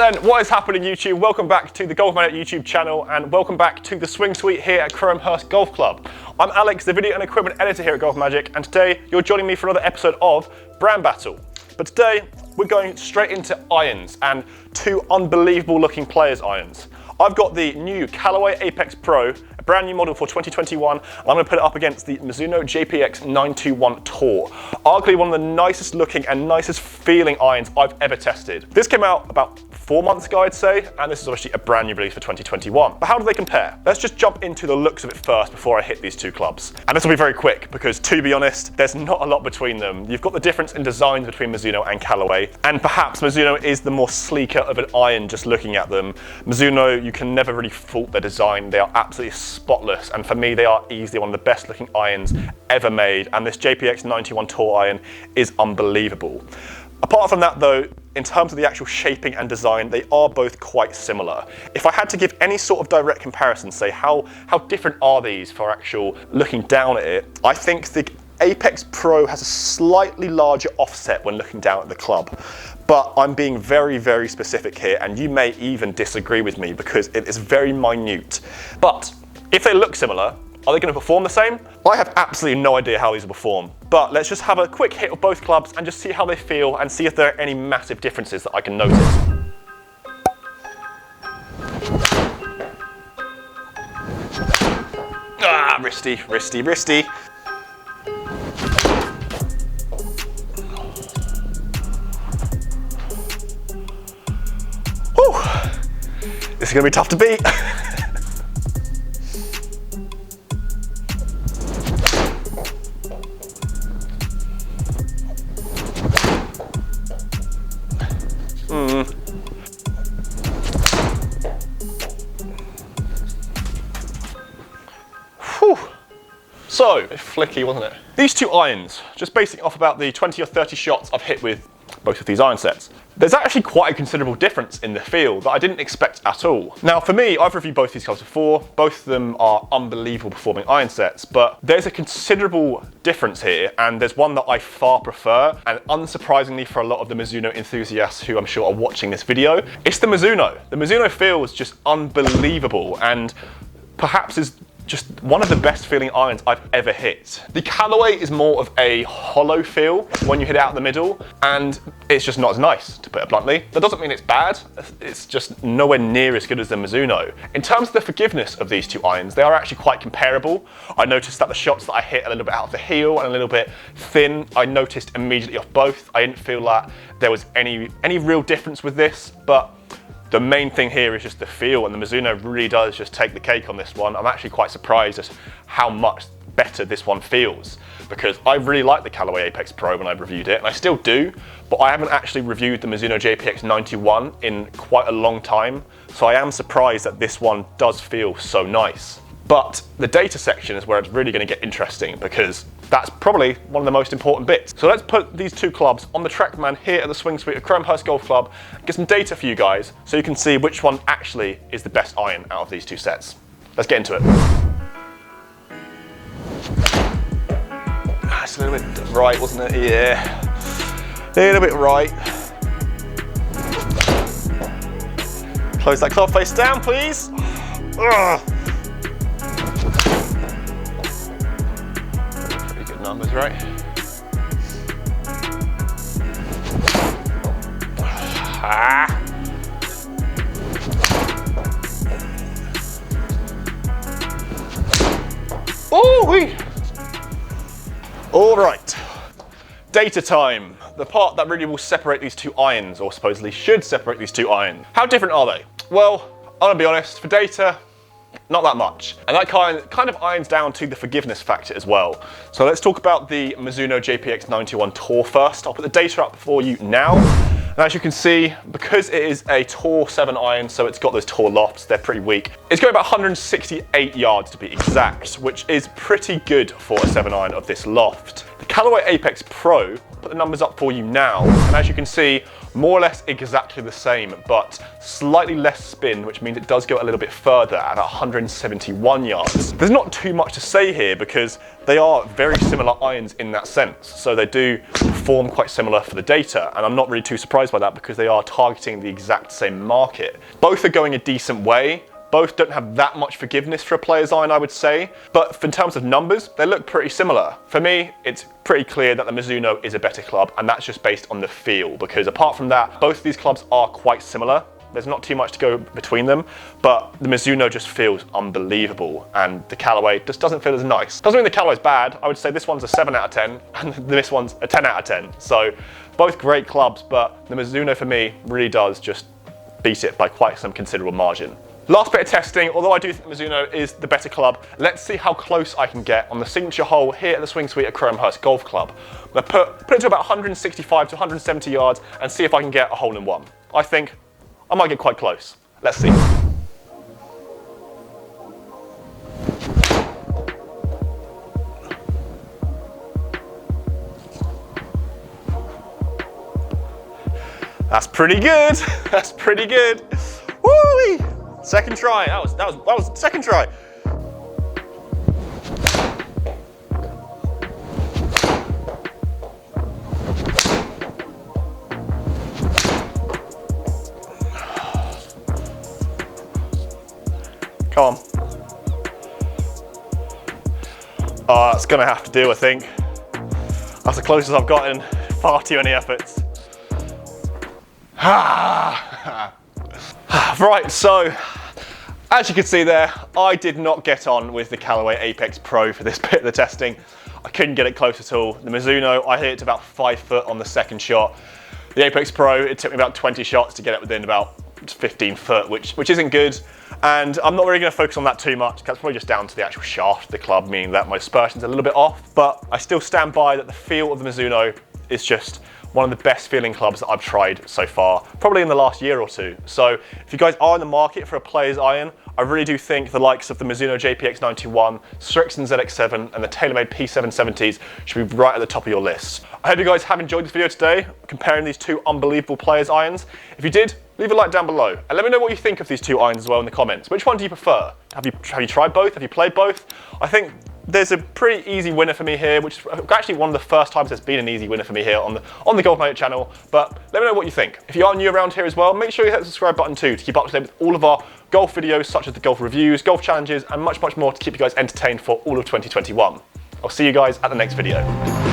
Right then, what is happening YouTube? Welcome back to the GolfMagic YouTube channel and welcome back to the Swing Suite here at Crowhurst Golf Club. I'm Alex, the video and equipment editor here at GolfMagic, and today you're joining me for another episode of Brand Battle. But today we're going straight into irons and two unbelievable looking players' irons. I've got the new Callaway Apex Pro, a brand new model for 2021, and I'm going to put it up against the Mizuno JPX 921 Tour. Arguably one of the nicest looking and nicest feeling irons I've ever tested. This came out about 4 months ago, I'd say, and this is obviously a brand new release for 2021. But how do they compare? Let's just jump into the looks of it first before I hit these two clubs. And this will be very quick because, to be honest, there's not a lot between them. You've got the difference in designs between Mizuno and Callaway, and perhaps Mizuno is the more sleeker of an iron just looking at them. Mizuno, you can never really fault their design. They are absolutely spotless, and for me, they are easily one of the best looking irons ever made, and this JPX 91 Tour iron is unbelievable. Apart from that though, in terms of the actual shaping and design, they are both quite similar. If I had to give any sort of direct comparison, say how different are these for actual looking down at it, I think the Apex Pro has a slightly larger offset when looking down at the club. But I'm being very, very specific here, and you may even disagree with me because it is very minute. But if they look similar, are they going to perform the same? I have absolutely no idea how these will perform, but let's just have a quick hit of both clubs and just see how they feel and see if there are any massive differences that I can notice. Ah, wristy, wristy, wristy. Whew. This is going to be tough to beat. So, flicky, wasn't it? These two irons, just basing off about the 20 or 30 shots I've hit with both of these iron sets, there's actually quite a considerable difference in the feel that I didn't expect at all. Now for me, I've reviewed both these clubs before, both of them are unbelievable performing iron sets, but there's a considerable difference here, and there's one that I far prefer, and unsurprisingly for a lot of the Mizuno enthusiasts who I'm sure are watching this video, it's the Mizuno. The Mizuno feels just unbelievable, and perhaps is just one of the best feeling irons I've ever hit. The Callaway is more of a hollow feel when you hit it out the middle, and it's just not as nice, to put it bluntly. That doesn't mean it's bad, it's just nowhere near as good as the Mizuno. In terms of the forgiveness of these two irons, they are actually quite comparable. I noticed that the shots that I hit a little bit out of the heel and a little bit thin, I noticed immediately off both. I didn't feel like there was any real difference with this, but the main thing here is just the feel, and the Mizuno really does just take the cake on this one. I'm actually quite surprised at how much better this one feels, because I really liked the Callaway Apex Pro when I reviewed it, and I still do, but I haven't actually reviewed the Mizuno JPX 91 in quite a long time, so I am surprised that this one does feel so nice. But the data section is where it's really going to get interesting, because that's probably one of the most important bits. So let's put these two clubs on the TrackMan here at the Swing Suite of Crowhurst Golf Club, get some data for you guys so you can see which one actually is the best iron out of these two sets. Let's get into it. It's a little bit right, wasn't it? Yeah, a little bit right. Close that club face down, please. Ugh. Numbers, right? Ah. Oh-wee. All right, data time. The part that really will separate these two irons, or supposedly should separate these two irons. How different are they? Well, I'm gonna be honest, for data, not that much. And that kind of irons down to the forgiveness factor as well. So let's talk about the Mizuno JPX 91 Tour first. I'll put the data up for you now. And as you can see, because it is a Tour 7 iron, so it's got those Tour lofts, they're pretty weak. It's going about 168 yards to be exact, which is pretty good for a 7 iron of this loft. The Callaway Apex Pro put the numbers up for you now, and as you can see, more or less exactly the same, but slightly less spin, which means it does go a little bit further at 171 yards. There's not too much to say here because they are very similar irons in that sense, so they do perform quite similar for the data, and I'm not really too surprised by that because they are targeting the exact same market. Both are going a decent way. Both don't have that much forgiveness for a player's iron, I would say, but in terms of numbers, they look pretty similar. For me, it's pretty clear that the Mizuno is a better club, and that's just based on the feel, because apart from that, both of these clubs are quite similar. There's not too much to go between them, but the Mizuno just feels unbelievable, and the Callaway just doesn't feel as nice. Doesn't mean the Callaway's bad. I would say this one's a 7 out of 10, and this one's a 10 out of 10. So both great clubs, but the Mizuno for me really does just beat it by quite some considerable margin. Last bit of testing, although I do think Mizuno is the better club, let's see how close I can get on the signature hole here at the swing suite at Crowhurst Golf Club. I'm going to put it to about 165 to 170 yards and see if I can get a hole in one. I think I might get quite close. Let's see. That's pretty good. That's pretty good. Woo-wee! Second try. That was second try. Come on. Oh, that's gonna have to do, I think. That's the closest I've gotten. Far too many efforts. Right, so as you can see there, I did not get on with the Callaway Apex Pro for this bit of the testing. I couldn't get it close at all. The Mizuno, I hit it to about 5 foot on the second shot. The Apex Pro, it took me about 20 shots to get it within about 15 foot, which isn't good. And I'm not really going to focus on that too much. That's probably just down to the actual shaft of the club, meaning that my dispersion's a little bit off. But I still stand by that the feel of the Mizuno is just one of the best feeling clubs that I've tried so far, probably in the last year or two. So if you guys are in the market for a player's iron, I really do think the likes of the Mizuno JPX 91, Strixon ZX7 and the TaylorMade P770s should be right at the top of your list. I hope you guys have enjoyed this video today, comparing these two unbelievable player's irons. If you did, leave a like down below and let me know what you think of these two irons as well in the comments. Which one do you prefer? Have you tried both? Have you played both? I think there's a pretty easy winner for me here, which is actually one of the first times there's been an easy winner for me here on the GolfMagic channel, but let me know what you think. If you are new around here as well, make sure you hit the subscribe button too to keep up to date with all of our golf videos, such as the golf reviews, golf challenges, and much more to keep you guys entertained for all of 2021. I'll see you guys at the next video.